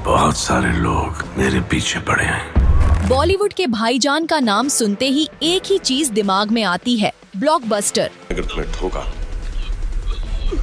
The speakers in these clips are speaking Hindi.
बहुत सारे लोग मेरे पीछे पड़े हैं। बॉलीवुड के भाईजान का नाम सुनते ही एक ही चीज दिमाग में आती है, ब्लॉकबस्टर। अगर तुम्हें ठोका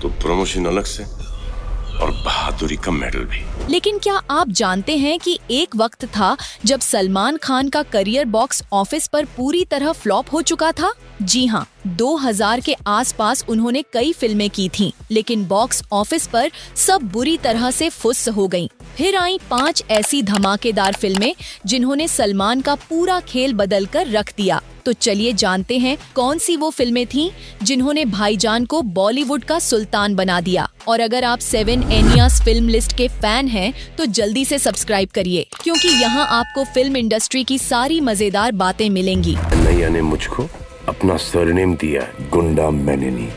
तो प्रमोशन अलग से और बहादुरी का मेडल भी। लेकिन क्या आप जानते हैं कि एक वक्त था जब सलमान खान का करियर बॉक्स ऑफिस पर पूरी तरह फ्लॉप हो चुका था? जी हाँ, 2000 के आसपास उन्होंने कई फिल्में की थीं, लेकिन बॉक्स ऑफिस पर सब बुरी तरह से फुस हो गईं। फिर आई 5 ऐसी धमाकेदार फिल्में जिन्होंने सलमान का पूरा खेल बदल कर रख दिया। तो चलिए जानते हैं कौन सी वो फिल्में थीं जिन्होंने भाईजान को बॉलीवुड का सुल्तान बना दिया। और अगर आप 7 एनियास फिल्म लिस्ट के फैन हैं तो जल्दी से सब्सक्राइब करिए, क्योंकि यहाँ आपको फिल्म इंडस्ट्री की सारी मजेदार बातें मिलेंगी। नैया ने मुझको अपना सरनेम दिया, गुंडा मैनिनी,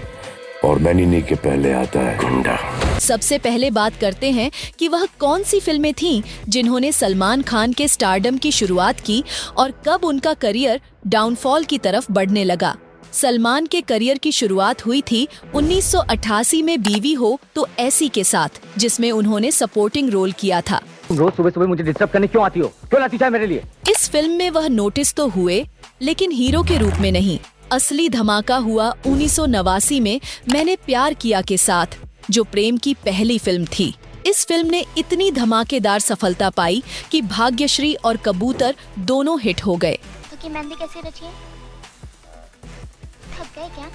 और मैनिनी के पहले आता है गुंडा। सबसे पहले बात करते हैं कि वह कौन सी फिल्में थीं जिन्होंने सलमान खान के स्टारडम की शुरुआत की और कब उनका करियर डाउनफॉल की तरफ बढ़ने लगा। सलमान के करियर की शुरुआत हुई थी 1988 में बीवी हो तो ऐसी के साथ, जिसमें उन्होंने सपोर्टिंग रोल किया था। तुम रोज सुबह सुबह मुझे डिस्टर्ब करने क्यों आती हो? क्यों लाती चाय मेरे लिए? इस फिल्म में वह नोटिस तो हुए, लेकिन हीरो के रूप में नहीं। असली धमाका हुआ 1989 में मैंने प्यार किया के साथ, जो प्रेम की पहली फिल्म थी। इस फिल्म ने इतनी धमाकेदार सफलता पाई कि भाग्यश्री और कबूतर दोनों हिट हो गए। तो की मेहंदी कैसे रची है? थक गए क्या?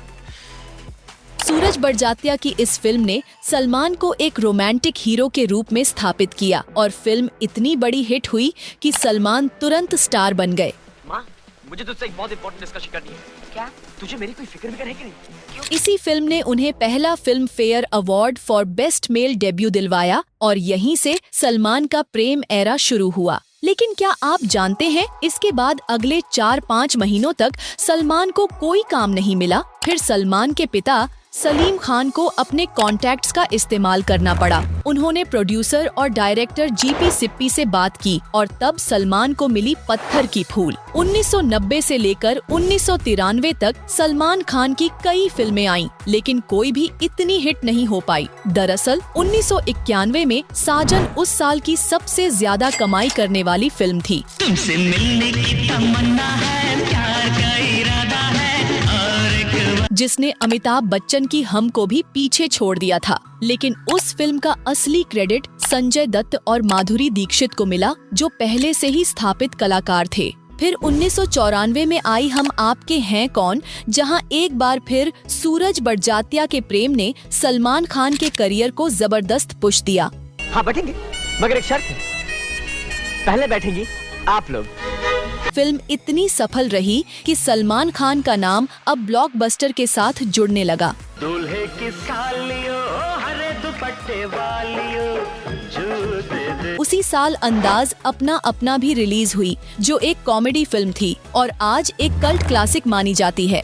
सूरज बड़जात्या की इस फिल्म ने सलमान को एक रोमांटिक हीरो के रूप में स्थापित किया और फिल्म इतनी बड़ी हिट हुई कि सलमान तुरंत स्टार बन गए। माँ, मुझे तुझसे एक बहुत इंपॉर्टेंट डिस्कशन करनी है। क्या? तुझे मेरी कोई फिक्र है कि नहीं? क्यों? इसी फिल्म ने उन्हें पहला film fair award for best male debut दिलवाया और यहीं से सलमान का प्रेम एरा शुरू हुआ। लेकिन क्या आप जानते हैं, इसके बाद अगले 4-5 महीनों तक सलमान को कोई काम नहीं मिला। फिर सलमान के पिता सलीम खान को अपने कॉन्टैक्ट्स का इस्तेमाल करना पड़ा। उन्होंने प्रोड्यूसर और डायरेक्टर जीपी सिप्पी से बात की और तब सलमान को मिली पत्थर की फूल। 1990 से लेकर 1993 तक सलमान खान की कई फिल्में आईं, लेकिन कोई भी इतनी हिट नहीं हो पाई। दरअसल 1991 में साजन उस साल की सबसे ज्यादा कमाई करने वाली फिल्म थी। तुमसे मिलने की तमन्ना है, प्यार का इरादा है, जिसने अमिताभ बच्चन की हम को भी पीछे छोड़ दिया था। लेकिन उस फिल्म का असली क्रेडिट संजय दत्त और माधुरी दीक्षित को मिला, जो पहले से ही स्थापित कलाकार थे। फिर 1994 में आई हम आपके हैं कौन, जहां एक बार फिर सूरज बड़जात्या के प्रेम ने सलमान खान के करियर को जबरदस्त पुश दिया। हाँ बैठेंगे, मगर एक शर्त है। पहले बैठेंगी आप लोग। फिल्म इतनी सफल रही कि सलमान खान का नाम अब ब्लॉकबस्टर के साथ जुड़ने लगा। दूल्हे की सालियों, हरे दुपट्टे वालियों, जो दे दे। उसी साल अंदाज अपना अपना भी रिलीज हुई, जो एक कॉमेडी फिल्म थी और आज एक कल्ट क्लासिक मानी जाती है।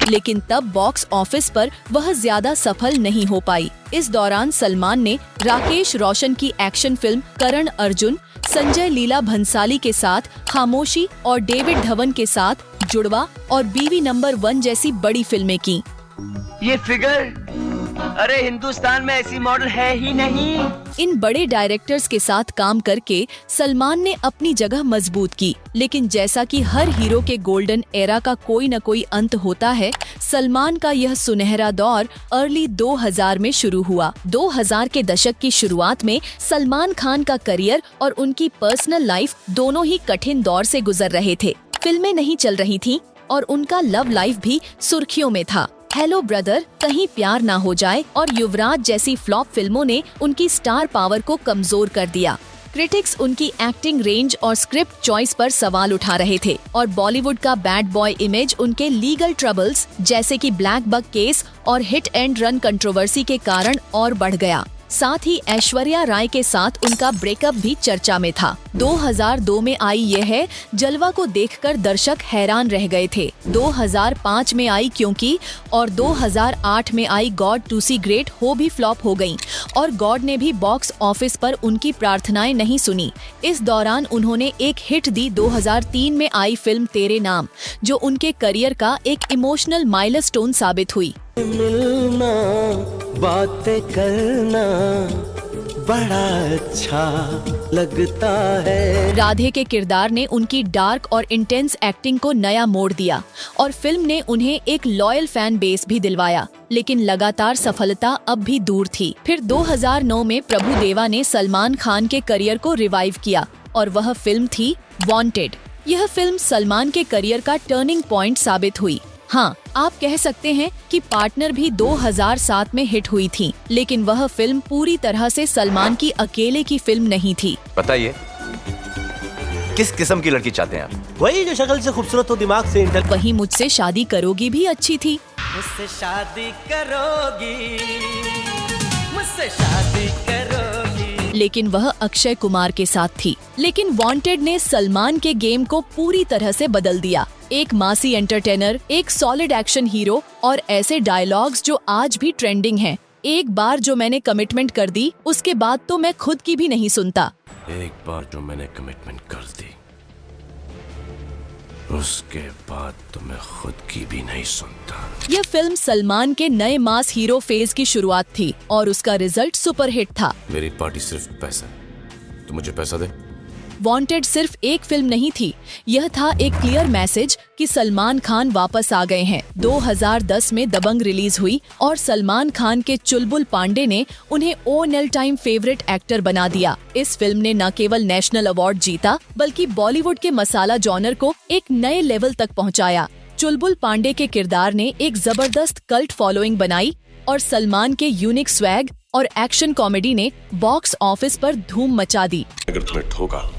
लेकिन तब बॉक्स ऑफिस पर वह ज्यादा सफल नहीं हो पाई। इस दौरान सलमान ने राकेश रोशन की एक्शन फिल्म करण अर्जुन, संजय लीला भंसाली के साथ खामोशी और डेविड धवन के साथ जुड़वा और बीवी नंबर 1 जैसी बड़ी फिल्में की। ये फिगर, अरे हिंदुस्तान में ऐसी मॉडल है ही नहीं। इन बड़े डायरेक्टर्स के साथ काम करके सलमान ने अपनी जगह मजबूत की। लेकिन जैसा कि हर हीरो के गोल्डन एरा का कोई न कोई अंत होता है, सलमान का यह सुनहरा दौर अर्ली 2000 में शुरू हुआ। 2000 के दशक की शुरुआत में सलमान खान का करियर और उनकी पर्सनल लाइफ दोनों ही कठिन दौर से गुजर रहे थे। फिल्में नहीं चल रही थीं और उनका लव लाइफ भी सुर्खियों में था। हेलो ब्रदर, कहीं प्यार ना हो जाए और युवराज जैसी फ्लॉप फिल्मों ने उनकी स्टार पावर को कमजोर कर दिया। क्रिटिक्स उनकी एक्टिंग रेंज और स्क्रिप्ट चॉइस पर सवाल उठा रहे थे और बॉलीवुड का बैड बॉय इमेज उनके लीगल ट्रबल्स जैसे कि ब्लैक बक केस और हिट एंड रन कंट्रोवर्सी के कारण और बढ़ गया। साथ ही ऐश्वर्या राय के साथ उनका ब्रेकअप भी चर्चा में था। 2002 में आई ये है जलवा को देखकर दर्शक हैरान रह गए थे। 2005 में आई क्योंकि और 2008 में आई गॉड टू सी ग्रेट हो भी फ्लॉप हो गईं और गॉड ने भी बॉक्स ऑफिस पर उनकी प्रार्थनाएं नहीं सुनी। इस दौरान उन्होंने एक हिट दी 2003 में आई फिल्म तेरे नाम, जो उनके करियर का एक इमोशनल माइलस्टोन साबित हुई। मिलना बातें करना बड़ा अच्छा लगता है। राधे के किरदार ने उनकी डार्क और इंटेंस एक्टिंग को नया मोड़ दिया और फिल्म ने उन्हें एक लॉयल फैन बेस भी दिलवाया, लेकिन लगातार सफलता अब भी दूर थी। फिर 2009 में प्रभु देवा ने सलमान खान के करियर को रिवाइव किया और वह फिल्म थी वांटेड। यह फिल्म सलमान के करियर का टर्निंग पॉइंट साबित हुई। हाँ, आप कह सकते हैं कि पार्टनर भी 2007 में हिट हुई थी, लेकिन वह फिल्म पूरी तरह से सलमान की अकेले की फिल्म नहीं थी। बताइए, किस किस्म की लड़की चाहते हैं आप? वही जो शक्ल से खूबसूरत हो, दिमाग से इंटेलिजेंट। वहीं मुझसे शादी करोगी भी अच्छी थी। मुझसे शादी करोगी, मुझसे शादी करोगी। लेकिन वह अक्षय कुमार के साथ थी। लेकिन वांटेड ने सलमान के गेम को पूरी तरह से बदल दिया। एक मासी एंटरटेनर, एक सॉलिड एक्शन हीरो और ऐसे डायलॉग्स जो आज भी ट्रेंडिंग हैं। एक बार जो मैंने कमिटमेंट कर दी, उसके बाद तो मैं खुद की भी नहीं सुनता। एक बार जो मैंने कमिटमेंट कर दी, उसके बाद तो मैं खुद की भी नहीं सुनता। यह फिल्म सलमान के नए मास हीरो फेज की शुरुआत थी और उसका रिजल्ट सुपरहिट था। मेरी पार्टी सिर्फ पैसा है, तू मुझे पैसा दे। वांटेड सिर्फ एक फिल्म नहीं थी, यह था एक क्लियर मैसेज कि सलमान खान वापस आ गए हैं। 2010 में दबंग रिलीज हुई और सलमान खान के चुलबुल पांडे ने उन्हें ऑल टाइम फेवरेट एक्टर बना दिया। इस फिल्म ने न केवल नेशनल अवार्ड जीता, बल्कि बॉलीवुड के मसाला जॉनर को एक नए लेवल तक पहुंचाया। चुलबुल पांडे के किरदार ने एक जबरदस्त कल्ट फॉलोइंग बनाई और सलमान के यूनिक स्वैग और एक्शन कॉमेडी ने बॉक्स ऑफिस पर धूम मचा दी। अगर तुम्हें ठोका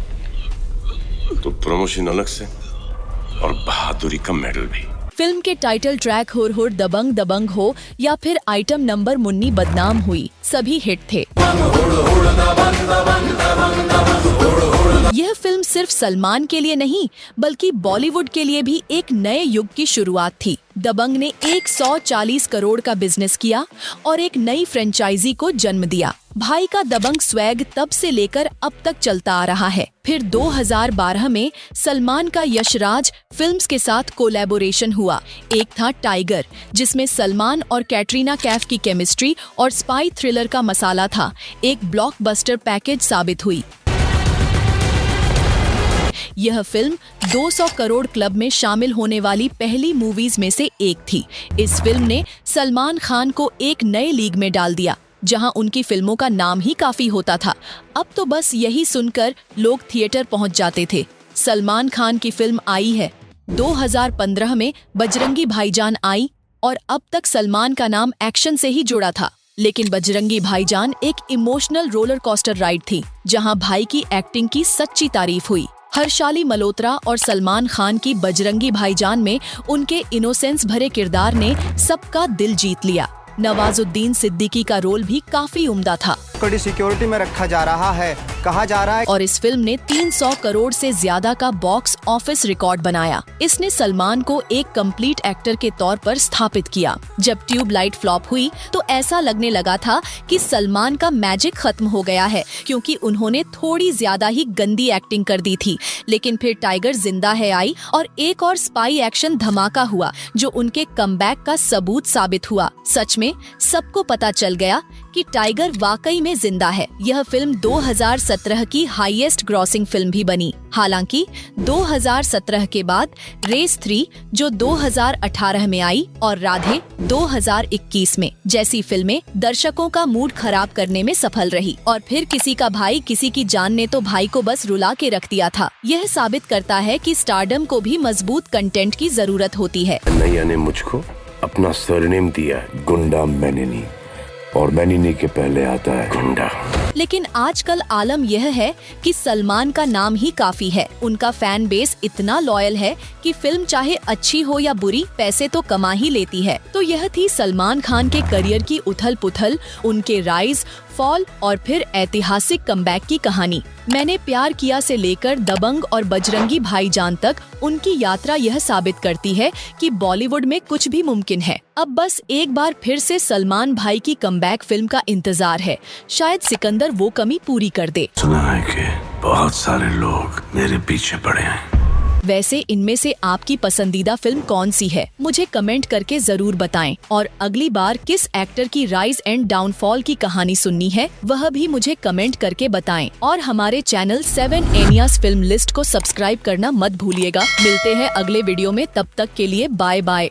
तो प्रमोशन अलग से और बहादुरी का मेडल भी। फिल्म के टाइटल ट्रैक हुर हुर दबंग दबंग हो या फिर आइटम नंबर मुन्नी बदनाम हुई, सभी हिट थे। यह फिल्म सिर्फ सलमान के लिए नहीं, बल्कि बॉलीवुड के लिए भी एक नए युग की शुरुआत थी। दबंग ने 140 करोड़ का बिजनेस किया और एक नई फ्रेंचाइजी को जन्म दिया। भाई का दबंग स्वैग तब से लेकर अब तक चलता आ रहा है। फिर 2012 में सलमान का यशराज फिल्म्स के साथ कोलैबोरेशन हुआ। एक था टाइगर, जिसमें सलमान और कैटरीना कैफ की केमिस्ट्री और स्पाई थ्रिलर का मसाला था। एक ब्लॉकबस्टर पैकेज साबित हुई। यह फिल्म 200 करोड़ क्लब में शामिल होने वाली पहली मूवीज में से एक थी। इस फिल्म ने सलमान खान को एक नए लीग में डाल दिया, जहां उनकी फिल्मों का नाम ही काफी होता था। अब तो बस यही सुनकर लोग थिएटर पहुंच जाते थे। सलमान खान की फिल्म आई है। 2015 में बजरंगी भाईजान आई और अब तक सलमान का नाम एक्शन से ही जुड़ा था। लेकिन बजरंगी भाईजान एक इमोशनल रोलर कोस्टर राइड थी, जहां भाई की एक्टिंग की सच्ची तारीफ हुई। हर्षाली मल्होत्रा और सलमान खान की बजरंगी भाईजान में उनके इनोसेंस भरे किरदार ने सबका दिल जीत लिया। नवाजुद्दीन सिद्दीकी का रोल भी काफी उम्दा था। कड़ी सिक्योरिटी में रखा जा रहा है, कहा जा रहा है। और इस फिल्म ने 300 करोड़ से ज्यादा का बॉक्स ऑफिस रिकॉर्ड बनाया। इसने सलमान को एक कंप्लीट एक्टर के तौर पर स्थापित किया। जब ट्यूबलाइट फ्लॉप हुई तो ऐसा लगने लगा था कि सलमान का मैजिक खत्म हो गया है, क्योंकि उन्होंने थोड़ी ज्यादा ही गंदी एक्टिंग कर दी थी। लेकिन फिर टाइगर जिंदा है आई और एक और स्पाई एक्शन धमाका हुआ, जो उनके कमबैक का सबूत साबित हुआ। सच में सबको पता चल गया कि टाइगर वाकई में जिंदा है। यह फिल्म 2017 की हाईएस्ट ग्रॉसिंग फिल्म भी बनी। हालांकि 2017 के बाद रेस 3 जो 2018 में आई और राधे 2021 में जैसी फिल्में दर्शकों का मूड खराब करने में सफल रही। और फिर किसी का भाई किसी की जान ने तो भाई को बस रुला के रख दिया था। यह साबित करता है कि स्टारडम को भी मजबूत कंटेंट की जरूरत होती है। नैया ने मुझको अपना सरनेम दिया, गुंडा मैनिनी, और मैनिनी के पहले आता है गुंडा। लेकिन आजकल आलम यह है कि सलमान का नाम ही काफी है। उनका फैन बेस इतना लॉयल है कि फिल्म चाहे अच्छी हो या बुरी, पैसे तो कमा ही लेती है। तो यह थी सलमान खान के करियर की उथल पुथल, उनके राइज, फॉल और फिर ऐतिहासिक कमबैक की कहानी। मैंने प्यार किया से लेकर दबंग और बजरंगी भाईजान तक उनकी यात्रा यह साबित करती है कि बॉलीवुड में कुछ भी मुमकिन है। अब बस एक बार फिर से सलमान भाई की कमबैक फिल्म का इंतजार है। शायद सिकंदर वो कमी पूरी कर दे। सुना है कि बहुत सारे लोग मेरे पीछे पड़े हैं। वैसे इनमें से आपकी पसंदीदा फिल्म कौन सी है, मुझे कमेंट करके जरूर बताएं। और अगली बार किस एक्टर की राइज एंड डाउनफॉल की कहानी सुननी है वह भी मुझे कमेंट करके बताएं। और हमारे चैनल 7 एनियास फिल्म लिस्ट को सब्सक्राइब करना मत भूलिएगा। मिलते हैं अगले वीडियो में, तब तक के लिए बाय बाय।